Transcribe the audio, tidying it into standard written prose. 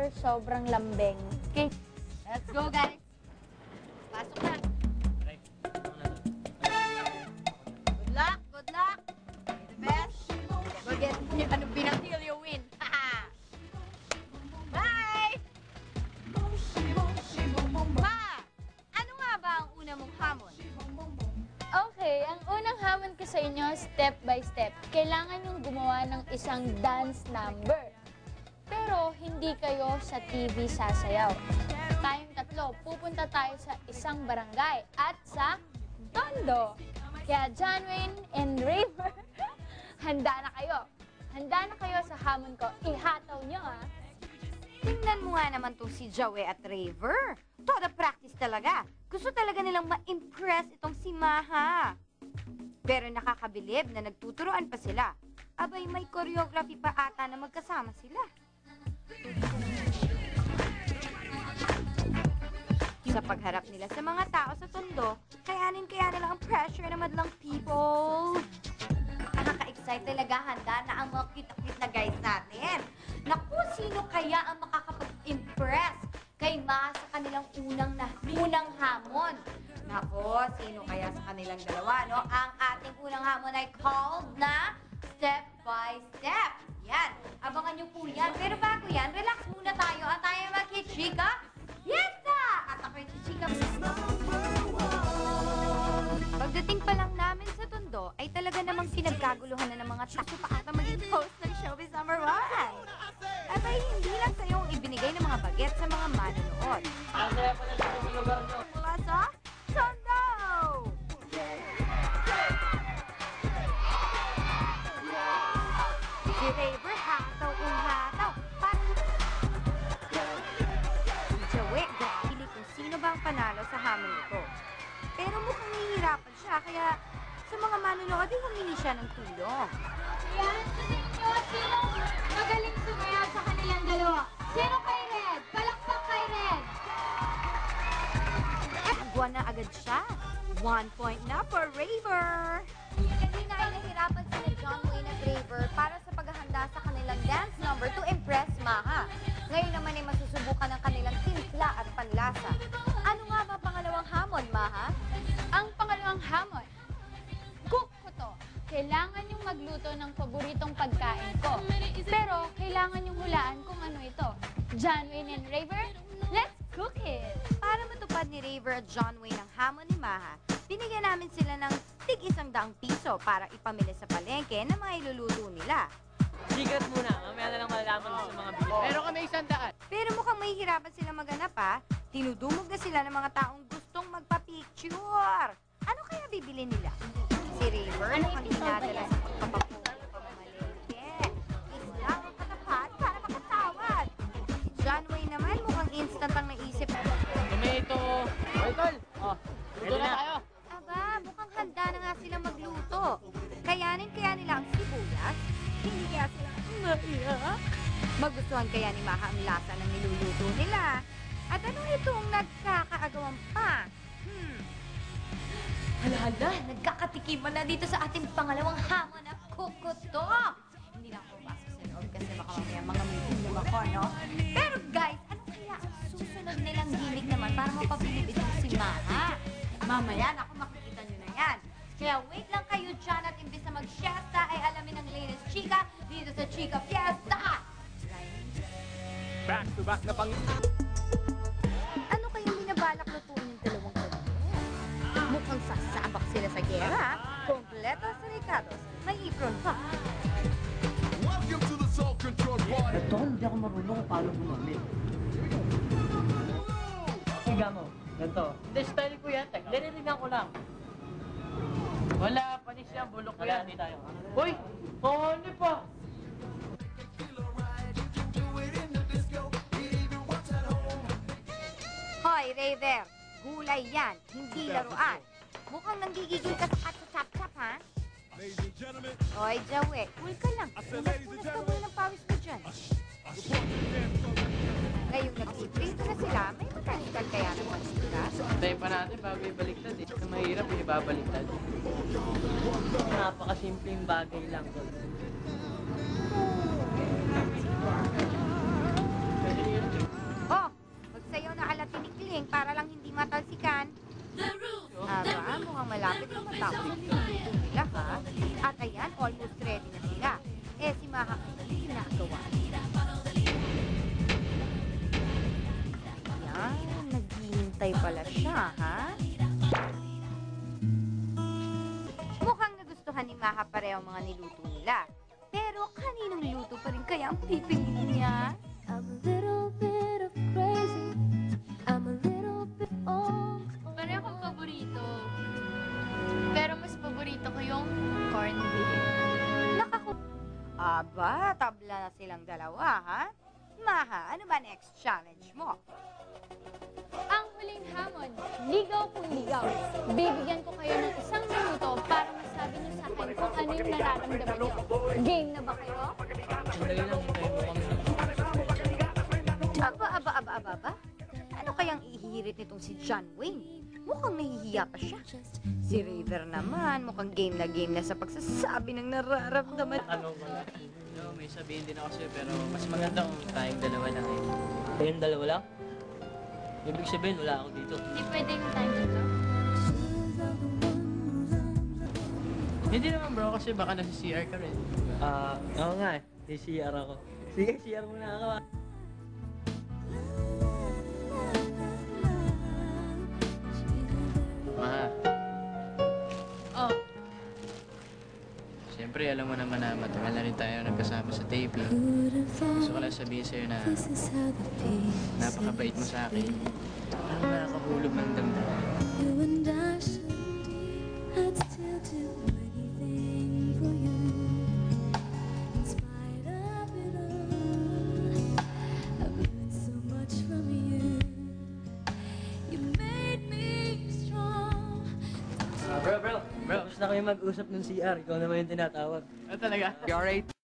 Raver, sobrang lambing. Okay, let's go guys. Pasok na. Good luck, good luck. The best. We'll get ano pinag-deal you win. Bye! Ma, ano nga ba ang una mong hamon? Okay, ang unang hamon ko sa inyo, step by step. Kailangan yung gumawa ng isang dance number. Pero hindi kayo sa TV sasayaw. Tayong tatlo, pupunta tayo sa isang barangay at sa Tondo. Kaya John Wayne and Raver, handa na kayo. Handa na kayo sa hamon ko. Ihataw nyo, ha? Tingnan mo nga naman to si Joey at Raver. Todo practice talaga. Gusto talaga nilang ma-impress itong si Maha. Pero nakakabilib na nagtuturoan pa sila. Abay, may choreography pa ata na magkasama sila. Sa pagharap nila sa mga tao sa Tondo, kayanin nila ang pressure ng madlang people. Nakaka-excite talaga, handa na ang mga cute-cute na guys natin. Naku, sino kaya ang makakapag-impress kay Ma sa kanilang unang hamon? Naku, sino kaya sa kanilang dalawa, no? Ang ating unang hamon ay called na Step by Step. Yan, abangan nyo po yan. Pero bago yan, relax muna tayo at tayo makichika. Yes, na! At ako'y chichika. Pagdating pa lang namin sa Tondo, ay talaga namang pinagkaguluhan na ng mga taso pa ata maging host ng Showbiz #1. Abay, hindi lang sa'yo ang ibinigay ng mga baget sa mga manonood. Mula sa Tondo! Si Raver, hataw kung hataw. Si Joey, gagili kung sino ba ang panalo sa hamon nito. Pero mukhang nahihirapan siya, kaya sa mga manonood ay humingi siya ng tulong. Yan, sa inyo, sino magaling sumayaw sa kanilang dalawa? Sino kay Red? Palakpak kay Red! At buwan na agad siya. 1 point na for Raver. Kanina ay nahirapan sila John Wayne at Raver para sa paghahanda sa kanilang dance number to impress Maha. Ngayon naman ay masusubukan ng kanilang timpla at panlasa. Ano nga ba pangalawang hamon, Maha? Ang pangalawang hamon, cook ko to. Kailangan yung magluto ng paboritong pagkain ko. Pero kailangan yung hulaan kung ano ito. John Wayne and Raver, let's cook it! Para matupad ni Raver at John Wayne ang hamon ni Maha, binigyan namin sila ng tig-100 para ipamili sa palengke na mga iluluto nila. Sigat muna, mamaya na lang malalaman sa mga bilis. Pero kami 100. Pero mukhang mahihirapan sila maghanap, ha? Tinudumog na sila ng mga taong gustong magpa-picture. Ano kaya bibili nila? Si Raver, mukhang dinadala sa pagpapapulit ng pamamalengke. Isla ang katapat para makatawad. Si John Wayne naman, mukhang instant ang naisip. Tomato. Oy, tol. Oh, luto na tayo. Aba, mukhang handa na nga silang magluto. Kayanin kaya nila ang sibuyas? Hindi kaya sila magustuhan kaya ni Maha ang lasa ng niluluto nila? At ano itong nagkakaagawan pa? Hala, nagkakatikiman na dito sa ating pangalawang hamon na kukuto. Hindi na ako pasok sa loob kasi baka mamaya mga miinom ako, no? Pero guys, ano kaya ang susunod nilang gimmick naman para mapabilib itong si Maha? Mamaya, naku, makikita nyo na yan. Kaya wait lang kayo dyan at imbis na mag-siesta ay alamin ang latest chika dito sa Chika Fiesta! Back to back na pang... Ano kayang binabalak lutuin yung dalawang kanila? Mukhang sasabak sila sa gera. Kompleto sa Ricardos. May apron pa. Welcome to the Soul Control Party! Ito, hindi ako marunong kung paano gumamit. Higa mo. Ganito. Hindi, style ko yan. Nililigan ko lang. Wala, panis yan. Bulok ko yan. Uy! Ano pa? Hoy, Raver. Gulay yan. Hindi laruan. Mukhang nanggigigil ka sa katsa-chap-chap, ha? Ladies and gentlemen, Hoy, Joey. Cool ka lang. I said ladies and Punas ka gentlemen. muna ng pawis mo dyan. report to the dance floor. Ngayong nagsiprito na sila, may mechanical kaya naman sila. Tayo pa natin bago ibaliktad eh. Kasi mahirap yung ibabaliktad. Napakasimpleng bagay lang. Pwede yun. topic nila, ha? At ayan, almost ready na sila. Eh, si Maha, hindi ginagawa. Ayan, naghihintay pala siya, ha? Mukhang nagustuhan ni Maha pareho ang mga niluto nila. Pero kaninong luto pa rin kaya ang pipiliin niya? I'm a little bit of crazy. I'm a little bit old. Pareho kong paborito. Pero mas paborito ko yung corned beef. Aba, tabla na silang dalawa, ha? Maha, ano ba next challenge mo? Ang huling hamon, ligaw kung ligaw. Bibigyan ko kayo ng 1 minuto para masabi niyo sa akin kung ano yung nararamdaman niyo. Game na ba kayo? Sandali lang, hintayin mo kami. Aba. Ano kayang ihirit nitong si John Wayne? Mukhang nahihiya pa siya. Si River naman, mukhang game na sa pagsasabi ng nararamdaman. Ano ba? No, may sabihin din ako sa'yo, pero mas maganda kung tayong dalawa lang eh. Tayong dalawa lang? Ibig sabihin, wala ako dito. Hindi pwede yung time dito. Hindi naman bro, kasi baka nasa CR ka rin. Oo nga eh. May CR ako. Sige, CR muna ako ah. Ma, Oh, siyempre alam mo naman na matagal na rin tayo nagkasama sa taping. Gusto ko lang sabihin sa'yo na This is how the peace napakabait mo sa akin. Parang nakakahulog ng damdamin. you and I shouldn't. I'd still do anything for you. In spite of it all, I've learned so much from you. You made me strong. Bro. Tapos na kayo mag-usap ng CR. Ikaw naman yung tinatawag. Ah, talaga? You alright?